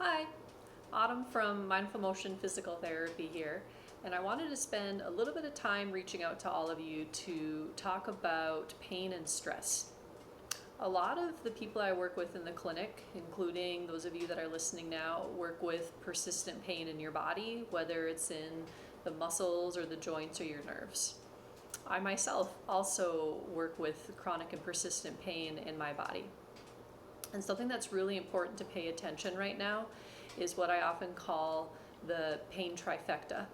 Hi, Autumn from Mindful Motion Physical Therapy here, and I wanted to spend a little bit of time reaching out to all of you to talk about pain and stress. A lot of the people I work with in the clinic, including those of you that are listening now, work with persistent pain in your body, whether it's in the muscles or the joints or your nerves. I myself also work with chronic and persistent pain in my body. And something that's really important to pay attention right now is what I often call the pain trifecta.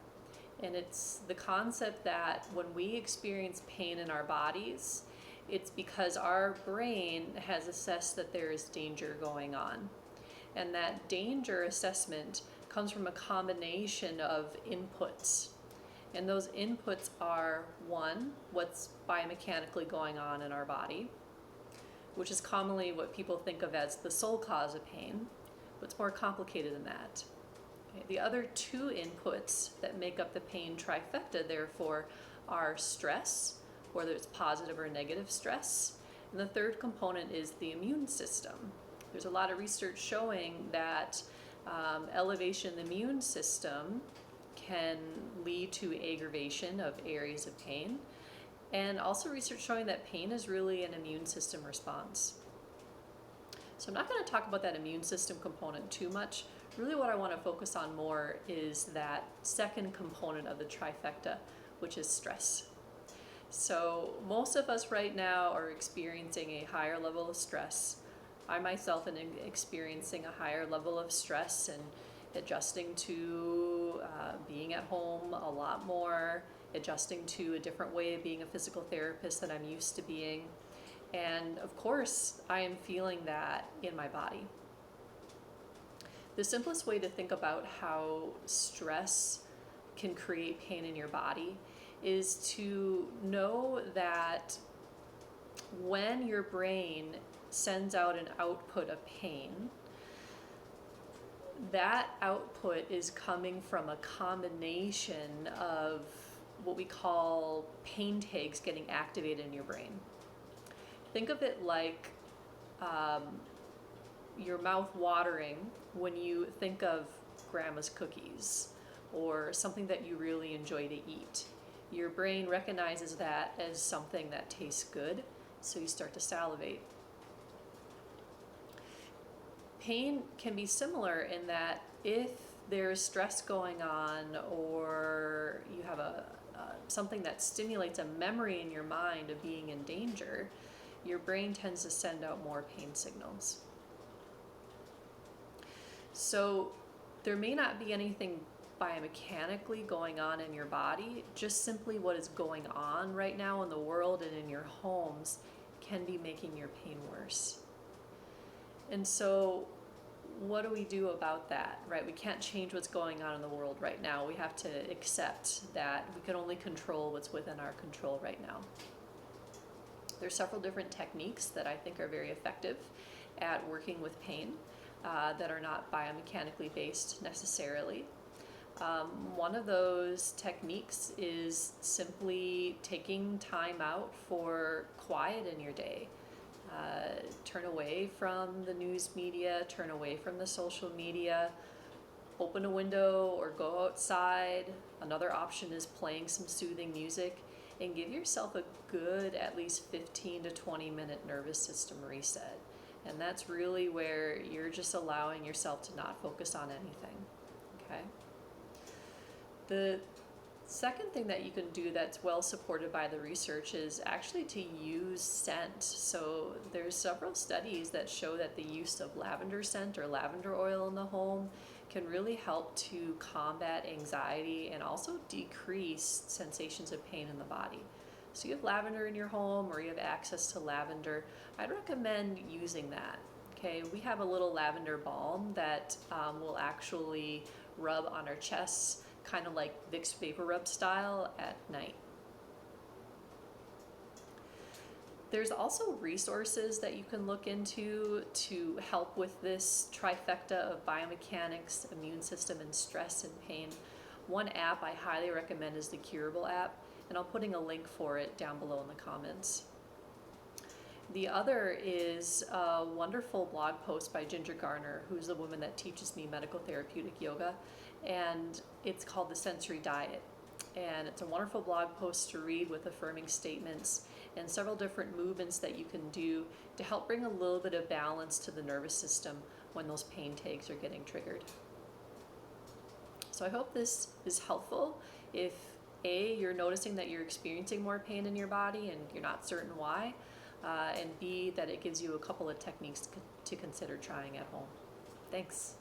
And it's the concept that when we experience pain in our bodies, it's because our brain has assessed that there is danger going on. And that danger assessment comes from a combination of inputs. And those inputs are one, what's biomechanically going on in our body, which is commonly what people think of as the sole cause of pain, but it's more complicated than that. Okay. The other two inputs that make up the pain trifecta, therefore, are stress, whether it's positive or negative stress, and the third component is the immune system. There's a lot of research showing that elevation in the immune system can lead to aggravation of areas of pain, and also research showing that pain is really an immune system response. So I'm not going to talk about that immune system component too much. Really what I want to focus on more is that second component of the trifecta, which is stress. So most of us right now are experiencing a higher level of stress. I myself am experiencing a higher level of stress and adjusting to being at home a lot more, adjusting to a different way of being a physical therapist that I'm used to being. And of course, I am feeling that in my body. The simplest way to think about how stress can create pain in your body is to know that when your brain sends out an output of pain, that output is coming from a combination of what we call pain tags getting activated in your brain. Think of it like your mouth watering when you think of grandma's cookies or something that you really enjoy to eat. Your brain recognizes that as something that tastes good, so you start to salivate. Pain can be similar in that if there's stress going on or you have something that stimulates a memory in your mind of being in danger, your brain tends to send out more pain signals. So there may not be anything biomechanically going on in your body, just simply what is going on right now in the world and in your homes can be making your pain worse. And so what do we do about that, right? We can't change what's going on in the world right now. We have to accept that we can only control what's within our control right now. There's several different techniques that I think are very effective at working with pain that are not biomechanically based necessarily. One of those techniques is simply taking time out for quiet in your day. Turn away from the news media, turn away from the social media, open a window or go outside. Another option is playing some soothing music, and give yourself a good at least 15 to 20 minute nervous system reset. And that's really where you're just allowing yourself to not focus on anything, okay? The second thing that you can do that's well supported by the research is actually to use scent. So there's several studies that show that the use of lavender scent or lavender oil in the home can really help to combat anxiety and also decrease sensations of pain in the body. So you have lavender in your home or you have access to lavender, I'd recommend using that. Okay, we have a little lavender balm that will actually rub on our chests, kind of like Vicks Vapor Rub style at night. There's also resources that you can look into to help with this trifecta of biomechanics, immune system, and stress and pain. One app I highly recommend is the Curable app, and I'll putting a link for it down below in the comments. The other is a wonderful blog post by Ginger Garner, who's the woman that teaches me medical therapeutic yoga, and it's called The Sensory Diet. And it's a wonderful blog post to read with affirming statements and several different movements that you can do to help bring a little bit of balance to the nervous system when those pain tags are getting triggered. So I hope this is helpful. If A, you're noticing that you're experiencing more pain in your body and you're not certain why, and B, that it gives you a couple of techniques to consider trying at home. Thanks.